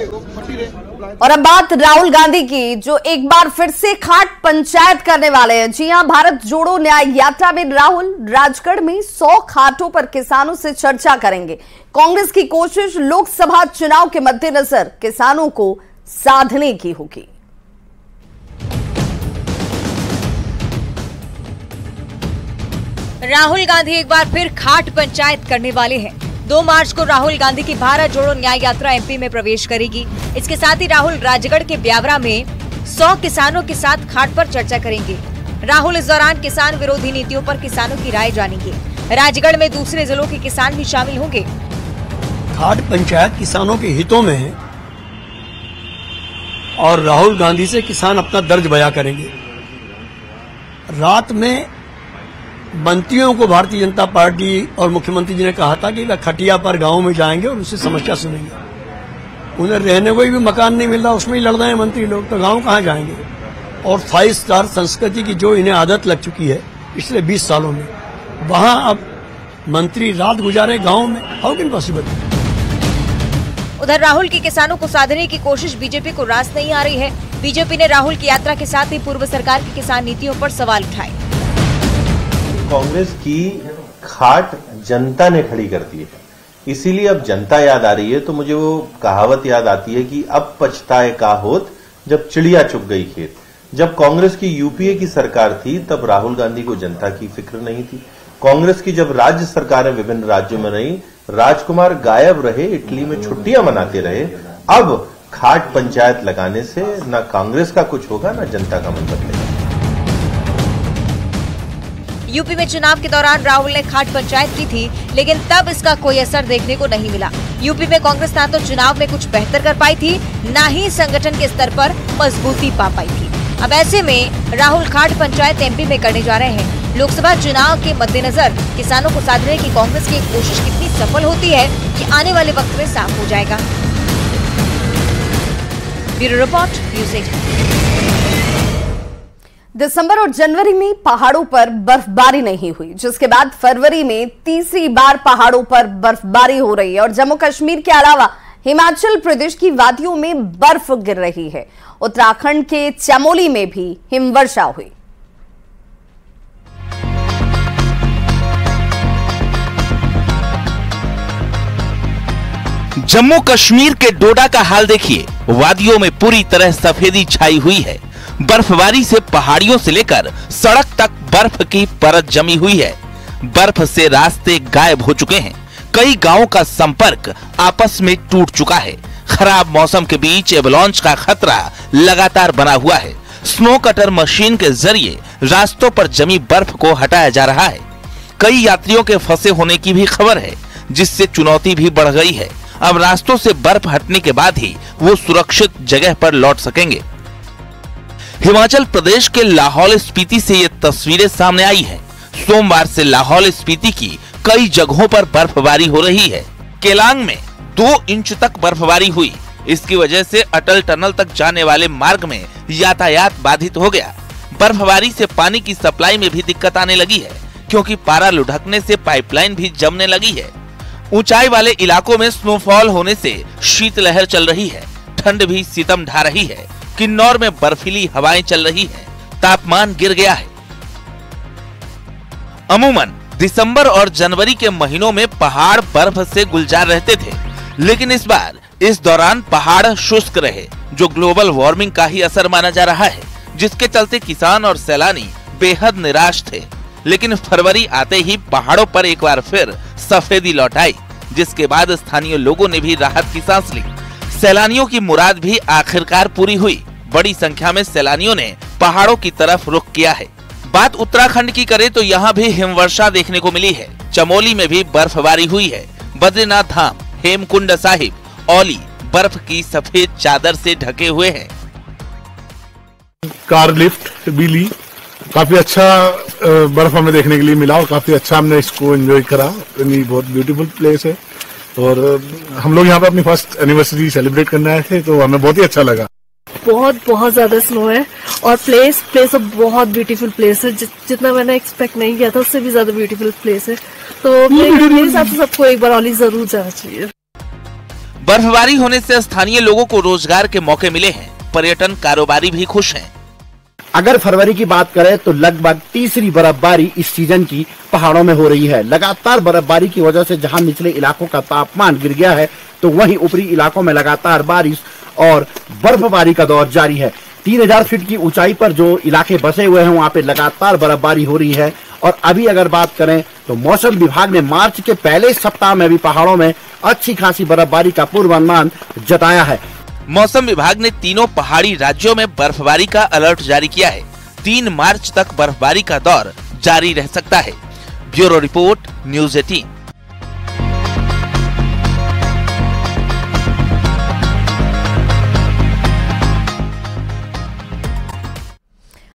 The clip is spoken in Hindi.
और अब बात राहुल गांधी की, जो एक बार फिर से खाट पंचायत करने वाले हैं। जी हां, भारत जोड़ो न्याय यात्रा में राहुल राजगढ़ में 100 खाटों पर किसानों से चर्चा करेंगे। कांग्रेस की कोशिश लोकसभा चुनाव के मद्देनजर किसानों को साधने की होगी। राहुल गांधी एक बार फिर खाट पंचायत करने वाले हैं। 2 मार्च को राहुल गांधी की भारत जोड़ो न्याय यात्रा एमपी में प्रवेश करेगी। इसके साथ ही राहुल राजगढ़ के ब्यावरा में 100 किसानों के साथ खाट पर चर्चा करेंगे। राहुल इस दौरान किसान विरोधी नीतियों पर किसानों की राय जानेंगे। राजगढ़ में दूसरे जिलों के किसान भी शामिल होंगे। खाट पंचायत किसानों के हितों में है और राहुल गांधी से किसान अपना दर्द बयां करेंगे। रात में मंत्रियों को भारतीय जनता पार्टी और मुख्यमंत्री जी ने कहा था कि वह खटिया पर गांव में जाएंगे और उससे समस्या सुनेंगे। उन्हें रहने को भी मकान नहीं मिल रहा, उसमें ही लड़ रहे हैं मंत्री लोग, तो गांव कहां जाएंगे। और 5 स्टार संस्कृति की जो इन्हें आदत लग चुकी है पिछले 20 सालों में, वहां अब मंत्री रात गुजारे गांव में, हाउ कैन पॉसिबल। उधर राहुल की किसानों को साधने की कोशिश बीजेपी को रास नहीं आ रही है। बीजेपी ने राहुल की यात्रा के साथ ही पूर्व सरकार की किसान नीतियों पर सवाल उठाए। कांग्रेस की खाट जनता ने खड़ी कर दी है, इसीलिए अब जनता याद आ रही है। तो मुझे वो कहावत याद आती है कि अब पछताए का होत जब चिड़िया चुग गई खेत। जब कांग्रेस की यूपीए की सरकार थी तब राहुल गांधी को जनता की फिक्र नहीं थी। कांग्रेस की जब राज्य सरकारें विभिन्न राज्यों में रही, राजकुमार गायब रहे, इटली में छुट्टियां मनाते रहे। अब खाट पंचायत लगाने से न कांग्रेस का कुछ होगा न जनता का मन बदलेगा। यूपी में चुनाव के दौरान राहुल ने खाट पंचायत की थी, लेकिन तब इसका कोई असर देखने को नहीं मिला। यूपी में कांग्रेस ना तो चुनाव में कुछ बेहतर कर पाई थी, ना ही संगठन के स्तर पर मजबूती पा पाई थी। अब ऐसे में राहुल खाट पंचायत एमपी में करने जा रहे हैं। लोकसभा चुनाव के मद्देनजर किसानों को साधने की कांग्रेस की कोशिश कितनी सफल होती है, ये आने वाले वक्त में साफ हो जाएगा। Bureau report, news 18। दिसंबर और जनवरी में पहाड़ों पर बर्फबारी नहीं हुई, जिसके बाद फरवरी में तीसरी बार पहाड़ों पर बर्फबारी हो रही है और जम्मू कश्मीर के अलावा हिमाचल प्रदेश की वादियों में बर्फ गिर रही है। उत्तराखंड के चमोली में भी हिमवर्षा हुई। जम्मू कश्मीर के डोडा का हाल देखिए। वादियों में पूरी तरह सफेदी छाई हुई है। बर्फबारी से पहाड़ियों से लेकर सड़क तक बर्फ की परत जमी हुई है। बर्फ से रास्ते गायब हो चुके हैं। कई गांवों का संपर्क आपस में टूट चुका है। खराब मौसम के बीच एवलांच का खतरा लगातार बना हुआ है। स्नो कटर मशीन के जरिए रास्तों पर जमी बर्फ को हटाया जा रहा है। कई यात्रियों के फंसे होने की भी खबर है, जिससे चुनौती भी बढ़ गई है। अब रास्तों से बर्फ हटने के बाद ही वो सुरक्षित जगह पर लौट सकेंगे। हिमाचल प्रदेश के लाहौल स्पीति से ये तस्वीरें सामने आई हैं। सोमवार से लाहौल स्पीति की कई जगहों पर बर्फबारी हो रही है। केलांग में 2 इंच तक बर्फबारी हुई। इसकी वजह से अटल टनल तक जाने वाले मार्ग में यातायात बाधित हो गया। बर्फबारी से पानी की सप्लाई में भी दिक्कत आने लगी है, क्योंकि पारा लुढ़कने से पाइपलाइन भी जमने लगी है। ऊंचाई वाले इलाकों में स्नोफॉल होने से शीतलहर चल रही है। ठंड भी सितम ढा रही है। किन्नौर में बर्फीली हवाएं चल रही हैं। तापमान गिर गया है। अमूमन दिसंबर और जनवरी के महीनों में पहाड़ बर्फ से गुलजार रहते थे, लेकिन इस बार इस दौरान पहाड़ शुष्क रहे, जो ग्लोबल वार्मिंग का ही असर माना जा रहा है, जिसके चलते किसान और सैलानी बेहद निराश थे। लेकिन फरवरी आते ही पहाड़ों पर एक बार फिर सफेदी लौट आई, जिसके बाद स्थानीय लोगों ने भी राहत की सांस ली। सैलानियों की मुराद भी आखिरकार पूरी हुई। बड़ी संख्या में सैलानियों ने पहाड़ों की तरफ रुख किया है। बात उत्तराखंड की करें तो यहाँ भी हिमवर्षा देखने को मिली है। चमोली में भी बर्फबारी हुई है। बद्रीनाथ धाम, हेमकुंड साहिब, औली बर्फ की सफेद चादर से ढके हुए हैं। कार लिफ्ट भी ली, काफी अच्छा बर्फ हमें देखने के लिए मिला और काफी अच्छा हमने इसको एंजॉय करा। बहुत ब्यूटीफुल प्लेस है और हम लोग यहाँ पे अपनी फर्स्ट एनिवर्सरी सेलिब्रेट करने आए थे, तो हमें बहुत ही अच्छा लगा। बहुत ज्यादा स्नो है और प्लेस बहुत ब्यूटीफुल प्लेस है। जितना मैंने एक्सपेक्ट नहीं किया था उससे भी ज्यादा ब्यूटीफुल प्लेस है। तो मेरे हिसाब से सबको एक बार औली जरूर जाना चाहिए। बर्फबारी होने से स्थानीय लोगों को रोजगार के मौके मिले हैं। पर्यटन कारोबारी भी खुश हैं। अगर फरवरी की बात करें तो लगभग तीसरी बर्फबारी इस सीजन की पहाड़ों में हो रही है। लगातार बर्फबारी की वजह से जहां निचले इलाकों का तापमान गिर गया है, तो वहीं ऊपरी इलाकों में लगातार बारिश और बर्फबारी का दौर जारी है। 3000 फीट की ऊंचाई पर जो इलाके बसे हुए हैं वहां पे लगातार बर्फबारी हो रही है। और अभी अगर बात करें तो मौसम विभाग ने मार्च के पहले सप्ताह में भी पहाड़ों में अच्छी खासी बर्फबारी का पूर्वानुमान जताया है। मौसम विभाग ने तीनों पहाड़ी राज्यों में बर्फबारी का अलर्ट जारी किया है। 3 मार्च तक बर्फबारी का दौर जारी रह सकता है। Bureau report, news 18।